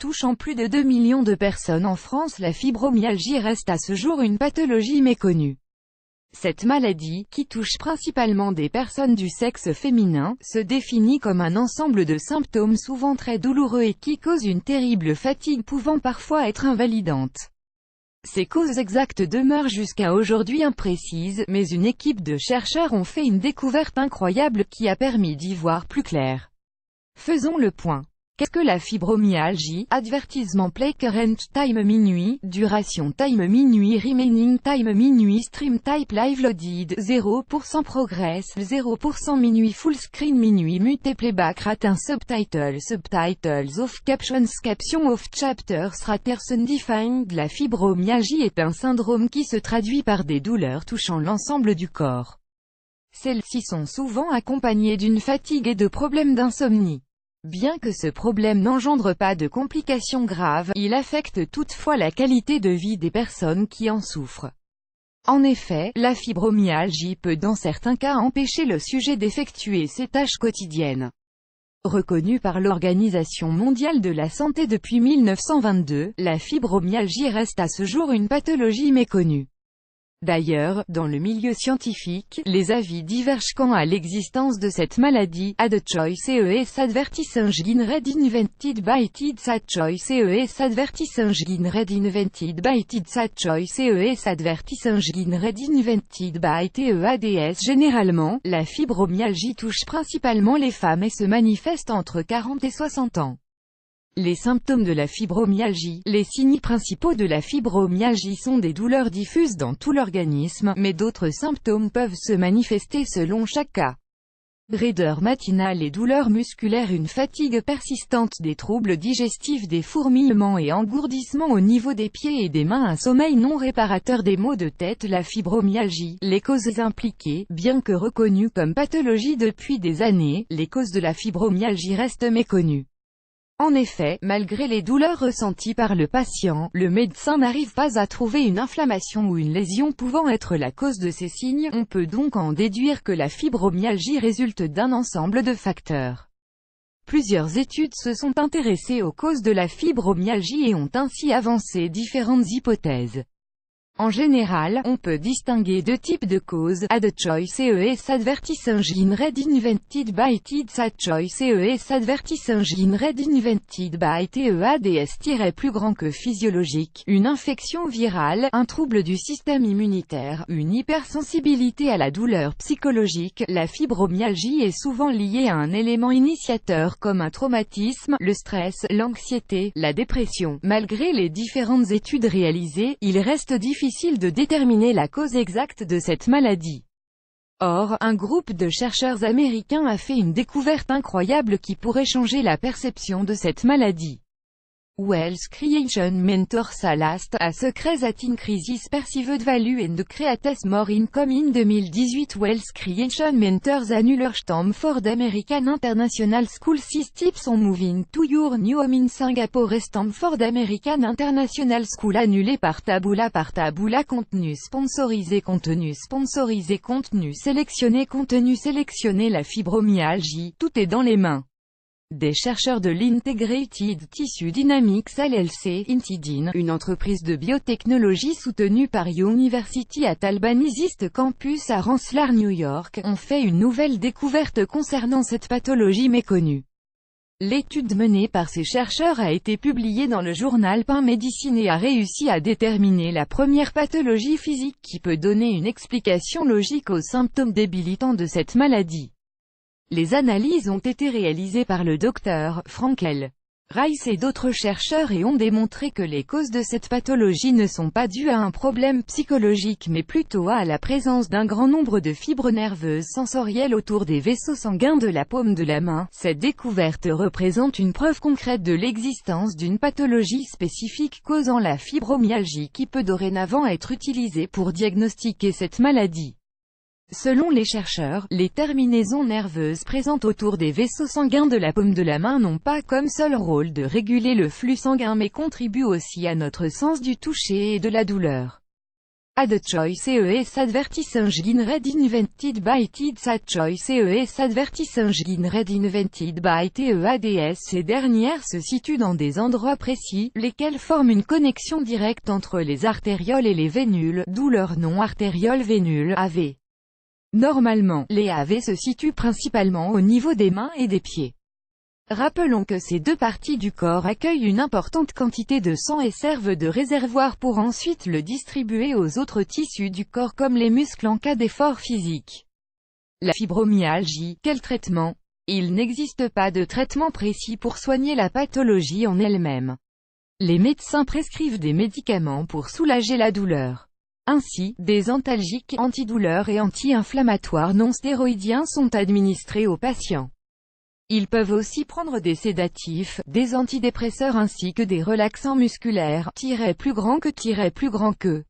Touchant plus de 2 millions de personnes en France, la fibromyalgie reste à ce jour une pathologie méconnue. Cette maladie, qui touche principalement des personnes du sexe féminin, se définit comme un ensemble de symptômes souvent très douloureux et qui causent une terrible fatigue pouvant parfois être invalidante. Ces causes exactes demeurent jusqu'à aujourd'hui imprécises, mais une équipe de chercheurs ont fait une découverte incroyable qui a permis d'y voir plus clair. Faisons le point. Qu'est-ce que la fibromyalgie? Advertisement play current time minuit, duration time minuit, remaining time minuit, stream type live loaded, 0% progress, 0% minuit, full screen minuit, mute playback rate, subtitles off, captions off, chapters raters undefined. La fibromyalgie est un syndrome qui se traduit par des douleurs touchant l'ensemble du corps. Celles-ci sont souvent accompagnées d'une fatigue et de problèmes d'insomnie. Bien que ce problème n'engendre pas de complications graves, il affecte toutefois la qualité de vie des personnes qui en souffrent. En effet, la fibromyalgie peut dans certains cas empêcher le sujet d'effectuer ses tâches quotidiennes. Reconnue par l'Organisation mondiale de la santé depuis 1922, la fibromyalgie reste à ce jour une pathologie méconnue. D'ailleurs, dans le milieu scientifique, les avis divergent quant à l'existence de cette maladie. A the choice is advertising read invented by its a choice is advertising read invented by its a choice is advertising read invented by TEADS. Généralement, la fibromyalgie touche principalement les femmes et se manifeste entre 40 et 60 ans. Les symptômes de la fibromyalgie. Les signes principaux de la fibromyalgie sont des douleurs diffuses dans tout l'organisme, mais d'autres symptômes peuvent se manifester selon chaque cas. Raideur matinale et douleurs musculaires, une fatigue persistante, des troubles digestifs, des fourmillements et engourdissements au niveau des pieds et des mains, un sommeil non réparateur, des maux de tête. La fibromyalgie. Les causes impliquées. Bien que reconnues comme pathologie depuis des années, les causes de la fibromyalgie restent méconnues. En effet, malgré les douleurs ressenties par le patient, le médecin n'arrive pas à trouver une inflammation ou une lésion pouvant être la cause de ces signes. On peut donc en déduire que la fibromyalgie résulte d'un ensemble de facteurs. Plusieurs études se sont intéressées aux causes de la fibromyalgie et ont ainsi avancé différentes hypothèses. En général, on peut distinguer deux types de causes. A the choice is advertising read invented by its a choice is advertising read invented by TEADS plus grand que physiologique, une infection virale, un trouble du système immunitaire, une hypersensibilité à la douleur psychologique. La fibromyalgie est souvent liée à un élément initiateur comme un traumatisme, le stress, l'anxiété, la dépression. Malgré les différentes études réalisées, il reste difficile de déterminer la cause exacte de cette maladie. Or, un groupe de chercheurs américains a fait une découverte incroyable qui pourrait changer la perception de cette maladie. Wealth Creation Mentors a last a secret that increases perceived value and creates more income. In 2018, Wealth Creation Mentors annual Stanford American International School 6 tips on moving to your new home in Singapore. Stanford American International School annulé par Taboola. Contenu sponsorisé, contenu sélectionné. La fibromyalgie, tout est dans les mains des chercheurs de l'Integrated Tissue Dynamics LLC, Intidin, une entreprise de biotechnologie soutenue par University at Albany East Campus à Rensselaer, New York, ont fait une nouvelle découverte concernant cette pathologie méconnue. L'étude menée par ces chercheurs a été publiée dans le journal PNAS Medicine et a réussi à déterminer la première pathologie physique qui peut donner une explication logique aux symptômes débilitants de cette maladie. Les analyses ont été réalisées par le Dr. Frank L. Rice et d'autres chercheurs et ont démontré que les causes de cette pathologie ne sont pas dues à un problème psychologique mais plutôt à la présence d'un grand nombre de fibres nerveuses sensorielles autour des vaisseaux sanguins de la paume de la main. Cette découverte représente une preuve concrète de l'existence d'une pathologie spécifique causant la fibromyalgie qui peut dorénavant être utilisée pour diagnostiquer cette maladie. Selon les chercheurs, les terminaisons nerveuses présentes autour des vaisseaux sanguins de la paume de la main n'ont pas comme seul rôle de réguler le flux sanguin mais contribuent aussi à notre sens du toucher et de la douleur. Ad choice ES advertising red invented by TEADS. Ad choice ES advertising red invented by TEADS. Ces dernières se situent dans des endroits précis, lesquels forment une connexion directe entre les artérioles et les vénules, d'où leur nom artériole-vénule, AV. Normalement, les AV se situent principalement au niveau des mains et des pieds. Rappelons que ces deux parties du corps accueillent une importante quantité de sang et servent de réservoir pour ensuite le distribuer aux autres tissus du corps comme les muscles en cas d'effort physique. La fibromyalgie, quel traitement? Il n'existe pas de traitement précis pour soigner la pathologie en elle-même. Les médecins prescrivent des médicaments pour soulager la douleur. Ainsi, des antalgiques, antidouleurs et anti-inflammatoires non stéroïdiens sont administrés aux patients. Ils peuvent aussi prendre des sédatifs, des antidépresseurs ainsi que des relaxants musculaires, plus grand que.